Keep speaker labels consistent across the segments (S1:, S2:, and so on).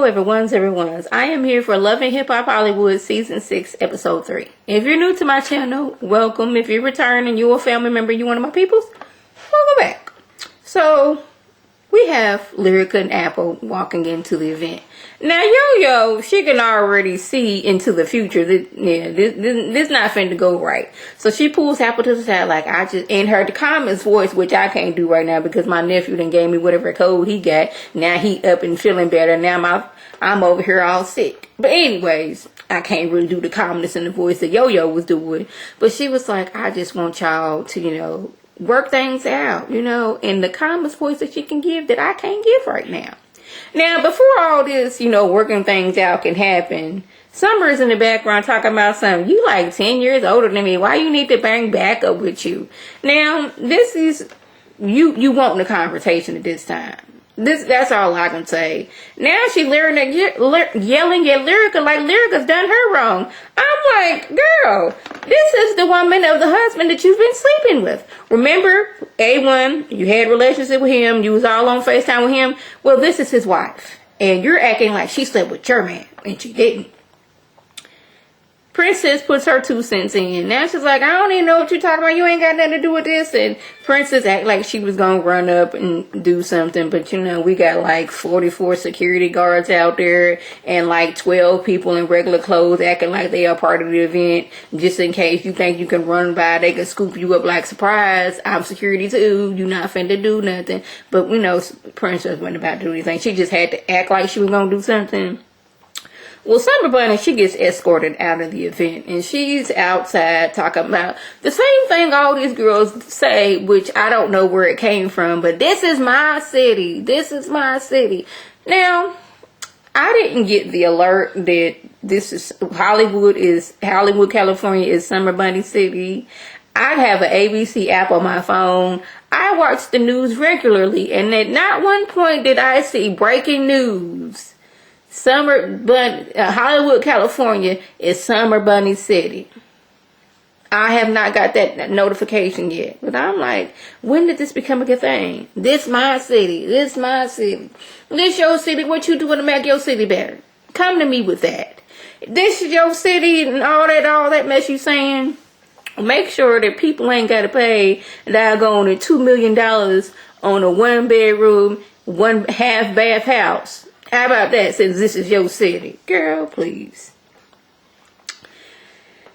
S1: everyone's. I am here for Love and Hip Hop Hollywood Season 6, Episode 3. If you're new to my channel, welcome. If you're returning, you're a family member, you're one of my peoples, welcome back. So, we have Lyrica and Apple walking into the event. Now, Yo-Yo, she can already see into the future. This not finna go right. So she pulls Apple to the side like, in her comments voice, which I can't do right now because my nephew done gave me whatever code he got. Now he up and feeling better. Now I'm over here all sick. But anyways, I can't really do the calmness in the voice that Yo-Yo was doing. But she was like, I just want y'all to, work things out, in the calmest voice that she can give that I can't give right now. Now, before all this, working things out can happen, Summer's in the background talking about something. You like 10 years older than me. Why you need to bring back up with you? Now, this is, you want the confrontation at this time. That's all I can say. Now she yelling at Lyrica like Lyrica's done her wrong. I'm like, girl, this is the woman of the husband that you've been sleeping with. Remember, A1, you had a relationship with him. You was all on FaceTime with him. Well, this is his wife. And you're acting like she slept with your man. And she didn't. Princess puts her 2 cents in. Now she's like, I don't even know what you're talking about. You ain't got nothing to do with this. And Princess act like she was going to run up and do something. But, we got like 44 security guards out there and like 12 people in regular clothes acting like they are part of the event. Just in case you think you can run by, they can scoop you up like, surprise, I'm security too. You not finna do nothing. But, Princess wasn't about to do anything. She just had to act like she was going to do something. Well, Summer Bunny, she gets escorted out of the event, and she's outside talking about the same thing all these girls say, which I don't know where it came from, but this is my city. This is my city. Now, I didn't get the alert that this is Hollywood, California is Summer Bunny City. I have an ABC app on my phone. I watch the news regularly, and at not one point did I see breaking news. Hollywood, California is Summer Bunny City. I have not got that notification yet. But I'm like, when did this become a good thing? This my city. This my city. This your city. What you doing to make your city better? Come to me with that. This is your city and all that mess you saying. Make sure that people ain't got to pay $2 million on a 1-bedroom, 1-half-bath house. How about that, since this is your city? Girl, please.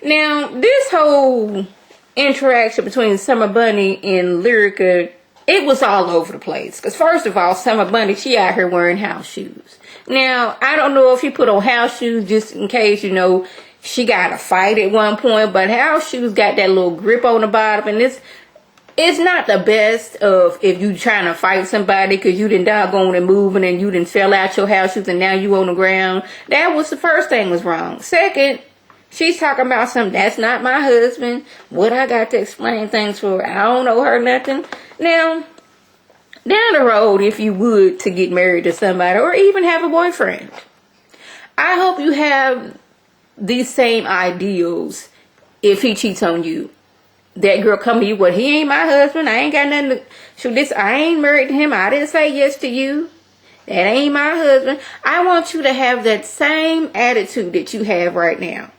S1: Now, this whole interaction between Summer Bunny and Lyrica, it was all over the place. Because first of all, Summer Bunny, she out here wearing house shoes. Now, I don't know if she put on house shoes just in case, she got a fight at one point. But house shoes got that little grip on the bottom. And it's not the best of if you trying to fight somebody because you done doggone and moving and you done fell out your house shoes and now you on the ground. That was the first thing was wrong. Second, she's talking about something. That's not my husband. What I got to explain things for? I don't know her nothing. Now, down the road, if you would to get married to somebody or even have a boyfriend, I hope you have these same ideals if he cheats on you. That girl come to you, well, he ain't my husband. I ain't got nothing to shoot this. I ain't married to him. I didn't say yes to you. That ain't my husband. I want you to have that same attitude that you have right now.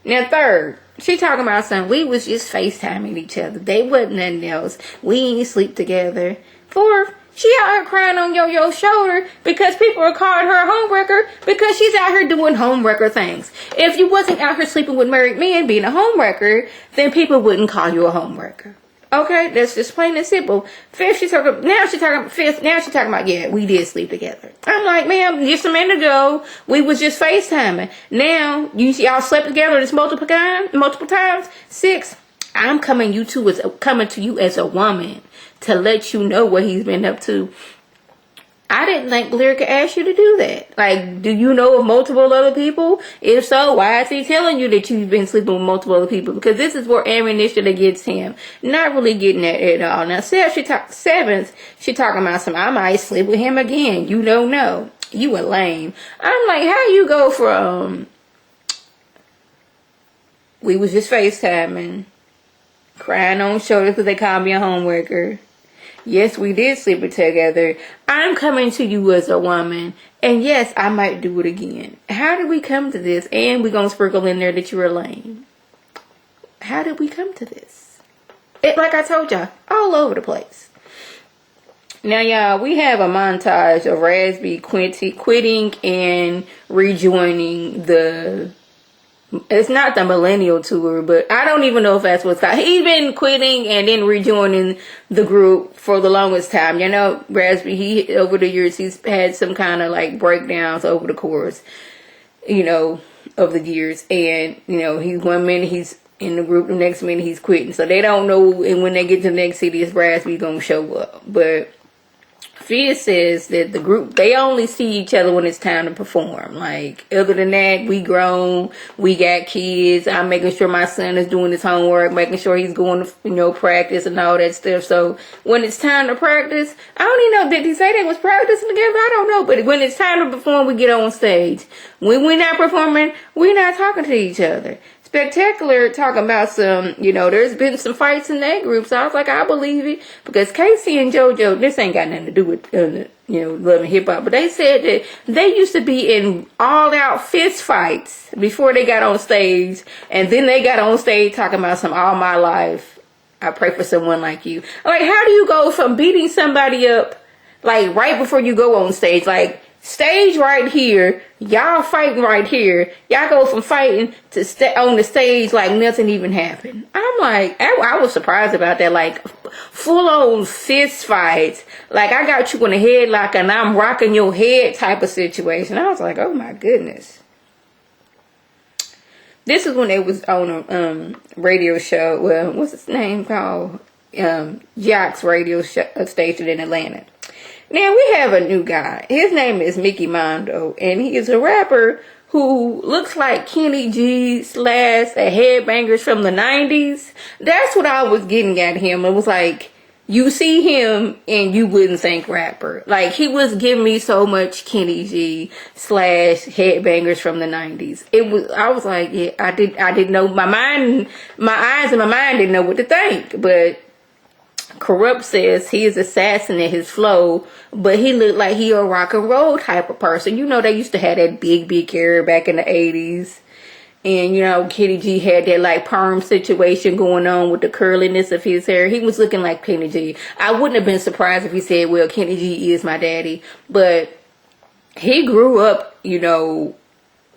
S1: Now, third, she talking about something. We was just FaceTiming each other. They wasn't nothing else. We ain't sleep together. Fourth, she out here crying on Yo-Yo's shoulder because people are calling her a homewrecker because she's out here doing homewrecker things. If you wasn't out here sleeping with married men being a homewrecker, then people wouldn't call you a homewrecker. Okay, that's just plain and simple. Fifth, now she's talking about, yeah, we did sleep together. I'm like, ma'am, just a minute ago, we was just FaceTiming. Now, y'all slept together this multiple times. 6, I'm coming to you as a woman to let you know what he's been up to. I didn't think Lyrica asked you to do that. Like, do you know of multiple other people? If so, why is he telling you that you've been sleeping with multiple other people? Because this is where ammunition against him. Not really getting that at all. Now, seventh, she talking about some, I might sleep with him again. You don't know. You a lame. I'm like, how you go from, we was just FaceTiming, crying on shoulders because they called me a homeworker. Yes, we did sleep together. I'm coming to you as a woman. And yes, I might do it again. How did we come to this? And we're going to sprinkle in there that you're lame. How did we come to this? It, like I told y'all, all over the place. Now, y'all, we have a montage of Raspy quitting and rejoining the... It's not the Millennial Tour, but I don't even know if that's what's called. He's been quitting and then rejoining the group for the longest time. You know, Raspy, he over the years, he's had some kind of like breakdowns over the course, you know, of the years. And, you know, he's 1 minute he's in the group, the next minute he's quitting. So they don't know, and when they get to the next city, it's Raspy gonna show up. But Fia says that the group, they only see each other when it's time to perform. Like, other than that, we grown, we got kids. I'm making sure my son is doing his homework, making sure he's going to, you know, practice and all that stuff. So when it's time to practice, I don't even know, did he say they was practicing together? I don't know. But when it's time to perform, we get on stage. When we're not performing, we're not talking to each other. Spectacular talking about some, you know, there's been some fights in that group. So I was like, I believe it. Because Casey and JoJo, this ain't got nothing to do with, you know, love and hip hop. But they said that they used to be in all out fist fights before they got on stage. And then they got on stage talking about some all my life. I pray for someone like you. Like, how do you go from beating somebody up, like, right before you go on stage? Like, stage right here, y'all fighting right here. Y'all go from fighting to on the stage like nothing even happened. I'm like, I was surprised about that. Like, full on fist fights. Like, I got you in a headlock and I'm rocking your head type of situation. I was like, oh my goodness. This is when they was on a radio show. Well, what's its name called? Jack's radio station in Atlanta. Now, we have a new guy. His name is Nikki Mondo, and he is a rapper who looks like Kenny G / a Headbangers from the 90s. That's what I was getting at him. It was like, you see him and you wouldn't think rapper. Like, he was giving me so much Kenny G / Headbangers from the 90s. I was like, yeah, I didn't know, my eyes and my mind didn't know what to think, but Corrupt says he is assassin in his flow, but he looked like he a rock and roll type of person. You know, they used to have that big hair back in the 80s. And, you know, Kenny G had that, like, perm situation going on with the curliness of his hair. He was looking like Kenny G. I wouldn't have been surprised if he said, well, Kenny G is my daddy. But he grew up, you know,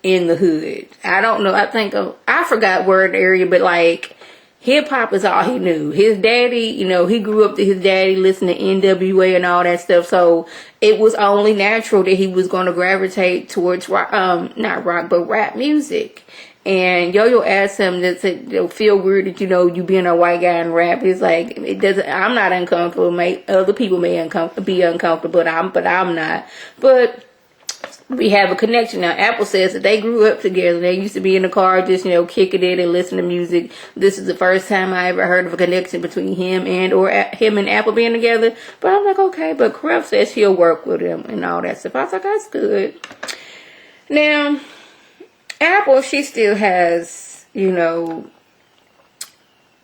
S1: in the hood. I don't know. I forgot word area, but, like, hip-hop is all he knew. His daddy, you know, he grew up to his daddy listening to NWA and all that stuff. So it was only natural that he was going to gravitate towards rock, not rock, but rap music. And Yo-Yo asked him that it'll feel weird that, you know, you being a white guy and rap. It's like, it doesn't, I'm not uncomfortable. Other people may be uncomfortable, but I'm not. But we have a connection now. Apple says that they grew up together. They used to be in the car just, you know, kicking it and listening to music. This is the first time I ever heard of a connection between him and Apple being together. But I'm like, okay. But Corrupt says he'll work with him and all that stuff. I was like, that's good. Now, Apple, she still has, you know,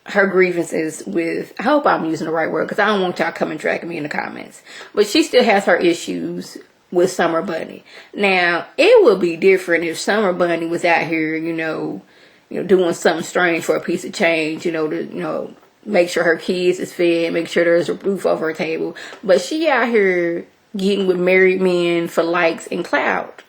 S1: her grievances with, I hope I'm using the right word because I don't want y'all coming tracking me in the comments. But she still has her issues with Summer Bunny. Now, it would be different if Summer Bunny was out here, you know, doing something strange for a piece of change, to make sure her kids is fed, make sure there's a roof over her table. But she out here getting with married men for likes and clout.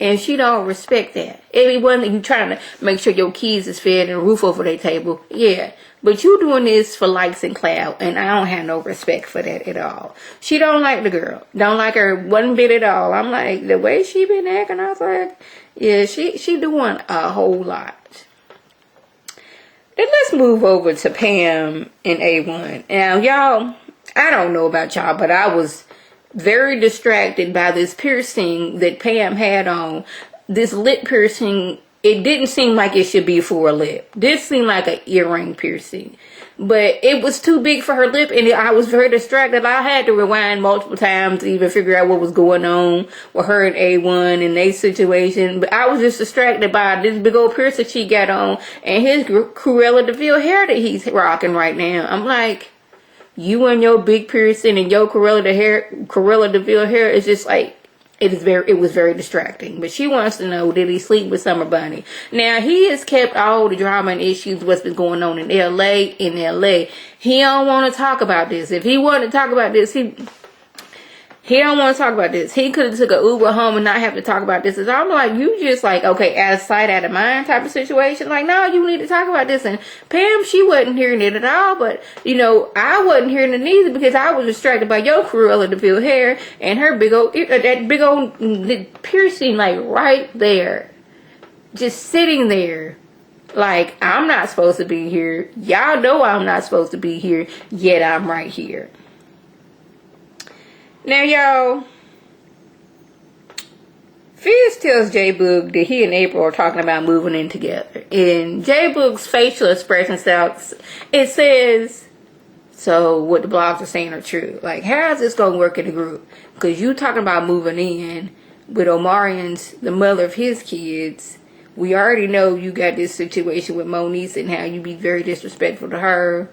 S1: And she don't respect that. Everyone that you trying to make sure your kids is fed and a roof over their table, yeah. But you doing this for likes and clout, and I don't have no respect for that at all. She don't like the girl. Don't like her one bit at all. I'm like, the way she been acting, I was like, yeah, she doing a whole lot. Then let's move over to Pam and A1. Now, y'all, I don't know about y'all, but I was very distracted by this piercing that Pam had on. This lip piercing, it didn't seem like it should be for a lip. This seemed like an earring piercing. But it was too big for her lip, and I was very distracted. I had to rewind multiple times to even figure out what was going on with her and A1 and their situation. But I was just distracted by this big old piercing she got on and his Cruella de Vil hair that he's rocking right now. I'm like, you and your big piercing and your Cruella DeVille hair is just like, it was very distracting. But she wants to know, did he sleep with Summer Bunny? Now, he has kept all the drama and issues, what's been going on in LA. He don't want to talk about this. If he wanted to talk about this, he don't want to talk about this. He could have took an Uber home and not have to talk about this. And I'm like, you just like, okay, out of sight, out of mind type of situation. Like, no, you need to talk about this. And Pam, she wasn't hearing it at all. But, you know, I wasn't hearing it either because I was distracted by your Cruella DeVille hair and her that big old piercing, like, right there. Just sitting there. Like, I'm not supposed to be here. Y'all know I'm not supposed to be here. Yet I'm right here. Now, y'all, Fizz tells J-Boog that he and April are talking about moving in together. And J-Boog's facial expression it says, so what the blogs are saying are true. Like, how's this going to work in the group? Because you talking about moving in with Omarion's, the mother of his kids. We already know you got this situation with Moniece and how you be very disrespectful to her.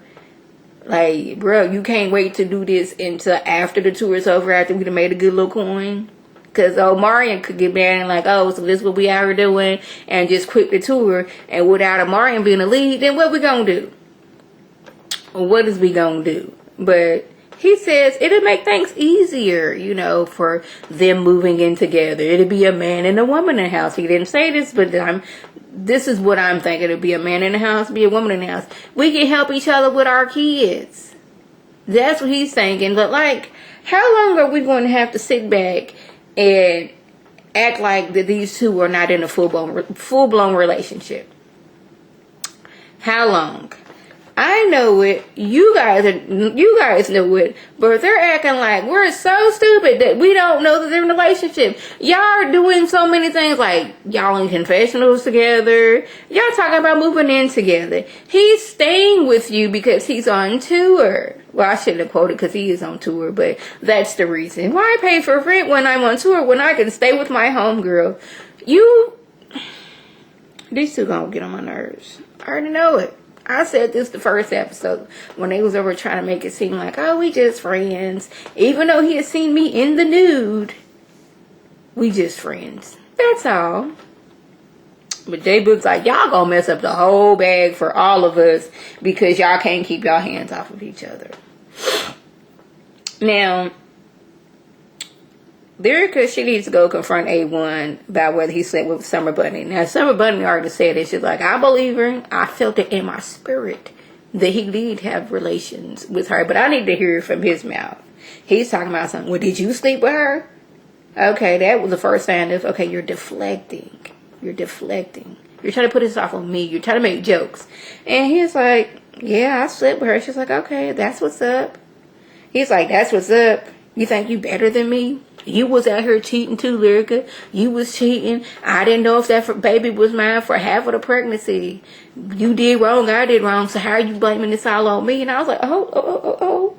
S1: Like, bro, you can't wait to do this until after the tour is over, after we done made a good little coin. Because Omarion could get mad and like, oh, so this is what we out here doing, and just quit the tour. And without Omarion being the lead, then what we gonna do? What is we gonna do? But he says it'll make things easier, you know, for them moving in together. It'll be a man and a woman in the house. He didn't say this, but this is what I'm thinking. It'll be a man in the house, be a woman in the house. We can help each other with our kids. That's what he's thinking. But like, how long are we going to have to sit back and act like that these two are not in a full-blown relationship? How long? I know it. You guys know it. But they're acting like we're so stupid that we don't know that they're in a relationship. Y'all are doing so many things, like y'all in confessionals together. Y'all talking about moving in together. He's staying with you because he's on tour. Well, I shouldn't have quoted because he is on tour, but that's the reason. Why pay for rent when I'm on tour when I can stay with my homegirl? These two gonna get on my nerves. I already know it. I said this the first episode when they was over trying to make it seem like, oh, we just friends. Even though he had seen me in the nude, we just friends. That's all. But J-Boog's like, y'all gonna mess up the whole bag for all of us because y'all can't keep y'all hands off of each other. Now, Lyrica, she needs to go confront A1 about whether he slept with Summer Bunny. Now, Summer Bunny already said it. She's like, I believe her. I felt it in my spirit that he did have relations with her. But I need to hear it from his mouth. He's talking about something. Well, did you sleep with her? Okay, that was the first sign of, okay, you're deflecting. You're deflecting. You're trying to put this off on me. You're trying to make jokes. And he's like, yeah, I slept with her. She's like, okay, that's what's up. He's like, that's what's up. You think you better than me? You was out here cheating too, Lyrica. You was cheating. I didn't know if that baby was mine for half of the pregnancy. You did wrong. I did wrong. So how are you blaming this all on me? And I was like, oh.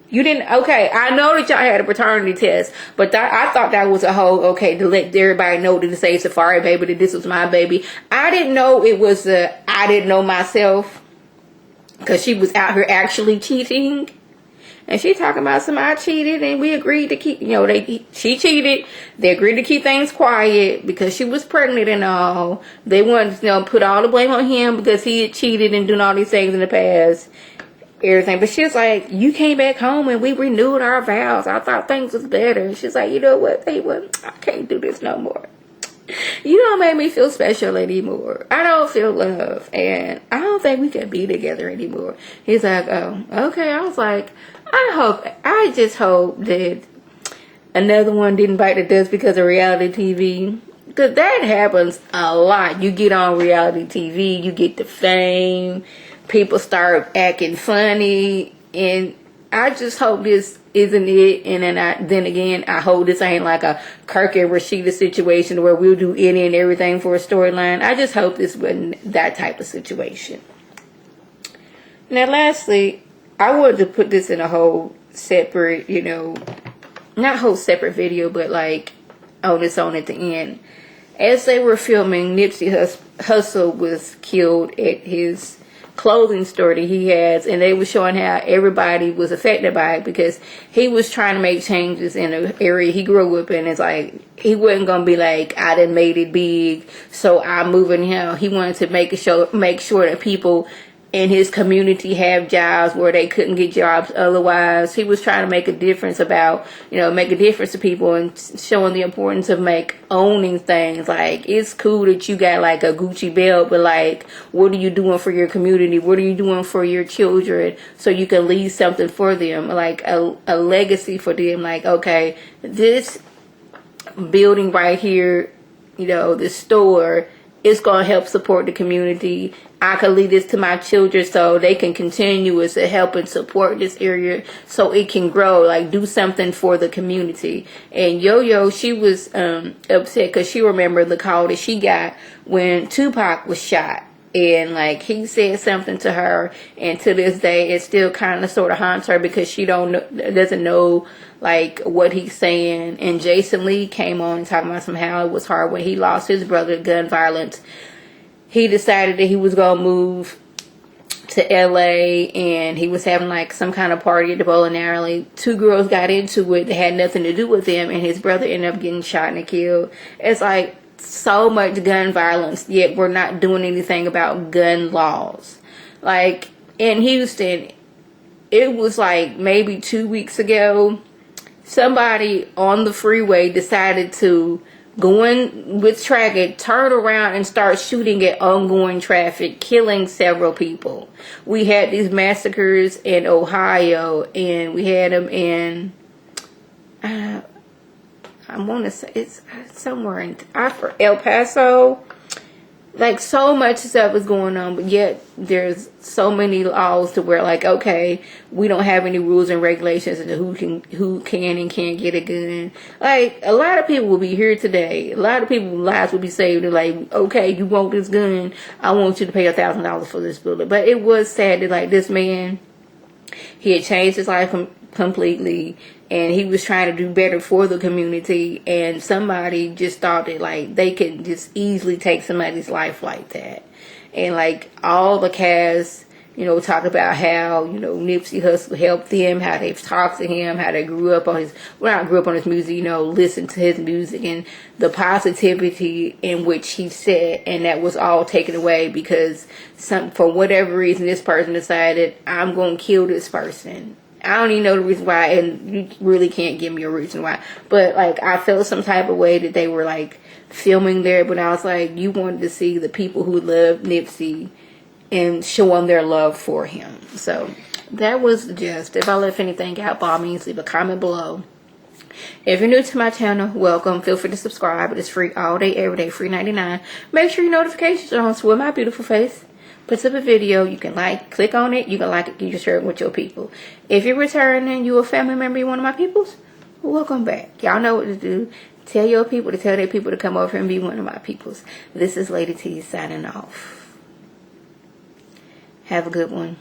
S1: You didn't, okay, I know that y'all had a paternity test, but I thought that was a whole, okay, to let everybody know to say Safari baby, that this was my baby. I didn't know it was I didn't know myself, because she was out here actually cheating. And she talking about somebody cheated and we agreed to keep, you know, she cheated. They agreed to keep things quiet because she was pregnant and all. They wanted to, you know, put all the blame on him because he had cheated and done all these things in the past. Everything. But she's like, you came back home and we renewed our vows. I thought things was better. And she's like, you know what? Hey, I can't do this no more. You don't make me feel special anymore. I don't feel love. And I don't think we can be together anymore. He's like, oh, okay. I was like, I just hope that another one didn't bite the dust because of reality TV. Because that happens a lot. You get on reality TV, you get the fame, people start acting funny, and I just hope this isn't it. And then again, I hope this ain't like a Kirk and Rashida situation where we'll do any and everything for a storyline. I just hope this wasn't that type of situation. Now, lastly, I wanted to put this in a whole separate, you know, not whole separate video, but like on its own at the end. As they were filming, Nipsey Hussle was killed at his clothing store that he has, and they were showing how everybody was affected by it because he was trying to make changes in the area he grew up in. It's like he wasn't gonna be like, I done made it big, so I'm moving here. He wanted to make sure that people in his community have jobs where they couldn't get jobs otherwise. He was trying to make a difference make a difference to people and showing the importance of owning things. Like, it's cool that you got like a Gucci belt, but like, what are you doing for your community? What are you doing for your children so you can leave something for them, like a legacy for them? Like, okay, this building right here, this store, it's going to help support the community. I can leave this to my children so they can continue to help and support this area so it can grow, like do something for the community. And Yo-Yo, she was upset because she remembered the call that she got when Tupac was shot. And like, he said something to her, and to this day it still kind of sort of haunts her because she doesn't know like what he's saying. And Jason Lee came on talking about how it was hard when he lost his brother to gun violence. He decided that he was gonna move to LA, and he was having like some kind of party at the bowling alley. 2 girls got into it that had nothing to do with him, and his brother ended up getting shot and killed. It's like so much gun violence, yet we're not doing anything about gun laws. Like in Houston, it was like maybe 2 weeks ago, somebody on the freeway decided to go in with traffic, turn around and start shooting at ongoing traffic, killing several people. We had these massacres in Ohio, and we had them in I want to say it's somewhere in El Paso. Like, so much stuff is going on, but yet there's so many laws to where, like, okay, we don't have any rules and regulations as to who can and can't get a gun. Like, a lot of people will be here today. A lot of people's lives will be saved. They're like, okay, you want this gun? I want you to pay $1,000 for this bullet. But it was sad that, like, this man, he had changed his life completely, and he was trying to do better for the community, and somebody just thought that like they could just easily take somebody's life like that. And like, all the cast, talk about how, Nipsey Hussle helped them, how they've talked to him, how they grew up on his music, listened to his music, and the positivity in which he said, and that was all taken away because for whatever reason, this person decided, I'm going to kill this person. I don't even know the reason why, and you really can't give me a reason why. But like, I felt some type of way that they were like filming there, but I was like, you wanted to see the people who love Nipsey and show them their love for him. So that was the gist. If I left anything out, by all means, leave a comment below. If you're new to my channel, welcome. Feel free to subscribe. It's free all day, every day, free 99. Make sure your notifications are on so with my beautiful face puts up a video, you can click on it, you can like it, you can share it with your people. If you're returning, you a family member, you one of my peoples, welcome back. Y'all know what to do. Tell your people to tell their people to come over and be one of my peoples. This is Lady T signing off. Have a good one.